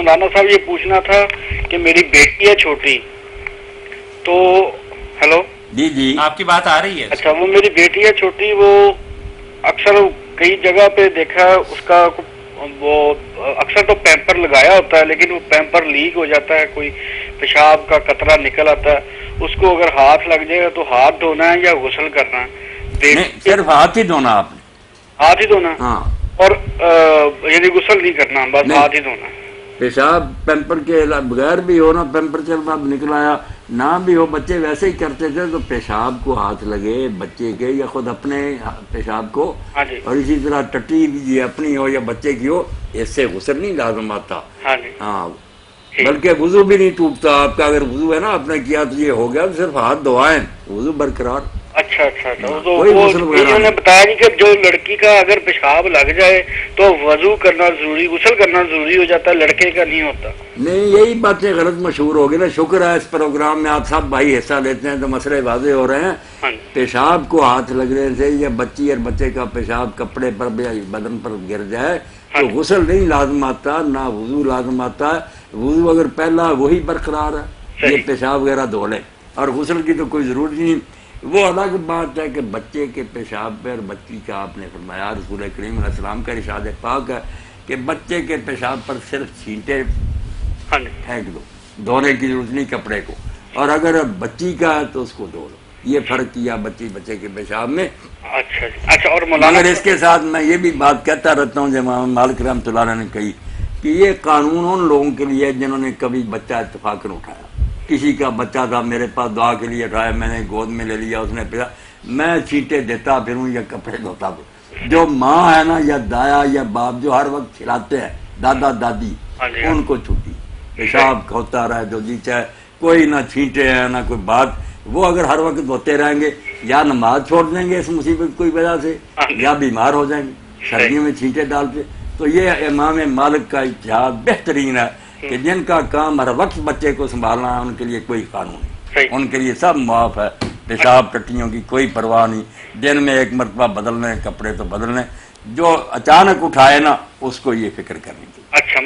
مولانا صاحب یہ پوچھنا تھا کہ میری بیٹی ہے چھوٹی تو ہیلو جی جی آپ کی بات آ رہی ہے. اچھا وہ میری بیٹی ہے چھوٹی وہ اکثر کئی جگہ پہ دیکھا ہے اس کا وہ اکثر تو پیمپر لگایا ہوتا ہے لیکن وہ پیمپر لیک ہو جاتا ہے کوئی پیشاب کا قطرہ نکل آتا ہے اس کو اگر ہاتھ لگ جائے گا تو ہاتھ دھونا ہے یا غسل کرنا ہے؟ نہیں صرف ہاتھ ہی دھونا آپ نے. ہاتھ ہی دھونا ہاں اور یعنی غسل نہیں کرنا بس نہیں ہاتھ ہی دھونا. پیشاب پیمپر کے بغیر بھی ہو نا پیمپر سے اب نکل آیا نہ بھی ہو بچے ویسے ہی کرتے تھے تو پیشاب کو ہاتھ لگے بچے کے یا خود اپنے پیشاب کو ہاں جی اور اسی طرح ٹٹی بھی اپنی ہو یا بچے کی ہو اس سے غسل نہیں لازم آتا. ہاں جی ہاں بلکہ وضو بھی نہیں ٹوٹتا آپ کا. اگر وضو ہے نا آپ نے کیا تو یہ ہو گیا تو صرف ہاتھ دھوائیں وضو برقرار. اچھا اچھا اچھا تو کوئی وہ غسل وغیرہ انہوں نے نہیں. بتایا نہیں کہ جو لڑکی کا اگر پیشاب لگ جائے تو وضو کرنا ضروری غسل کرنا ضروری ہو جاتا ہے لڑکے کا نہیں ہوتا. نہیں یہی باتیں غلط مشہور ہو گئی نا. شکر ہے اس پروگرام میں آپ سب بھائی حصہ لیتے ہیں تو مسئلے واضح ہو رہے ہیں. ہاں جی پیشاب کو ہاتھ لگنے سے یا بچی اور بچے کا پیشاب کپڑے پر یا بدن پر گر جائے تو غسل نہیں لازم آتا نہ وضو لازم آتا ہے. وضو اگر پہلا وہی برقرار ہے یہ پیشاب وغیرہ دھو لیں اور غسل کی تو کوئی ضرورت نہیں. وہ الگ بات ہے کہ بچے کے پیشاب پہ اور بچی کا آپ نے فرمایا رسول کریم علیہ السلام کا ارشاد پاک ہے کہ بچے کے پیشاب پر صرف چھینٹے ہاں جی پھینک دو دھونے کی ضرورت نہیں کپڑے کو اور اگر بچی کا ہے تو اس کو دھو لو. یہ فرق کیا بچے کے پیشاب میں. اچھا جی اچھا اور مولانا مگر اس کے ساتھ میں یہ بھی بات کہتا رہتا ہوں جب امام مالک رحمۃ اللہ علیہ نے کہی کہ یہ قانون ان لوگوں کے لیے جنہوں نے کبھی بچہ اتفاقاً اٹھایا. کسی کا بچہ تھا میرے پاس دعا کے لیے اٹھایا میں نے گود میں لے لیا اس نے پیا میں چھینٹے دیتا پھروں یا کپڑے دھوتا پھروں. جو ماں ہے نا یا دایا یا باپ جو ہر وقت کھلاتے ہیں دادا دادی ان کو چھٹی پیشاب ہوتا رہے جو جی چاہے کوئی نہ چھینٹے ہیں نہ کوئی بات. وہ اگر ہر وقت دھوتے رہیں گے یا نماز چھوڑ دیں گے اس مصیبت کوئی وجہ سے یا بیمار ہو جائیں گے سردیوں میں چھینٹے ڈالتے. تو یہ امام مالک کا اجتہاد بہترین ہے کہ جن کا کام ہر وقت بچے کو سنبھالنا ہے ان کے لیے کوئی قانون نہیں. ان کے لیے سب معاف ہے. پیشاب ٹٹیوں کی کوئی پرواہ نہیں. دن میں ایک مرتبہ بدلنے کپڑے تو بدلنے جو اچانک اٹھائے نا اس کو یہ فکر کرنی چاہیے. اچھا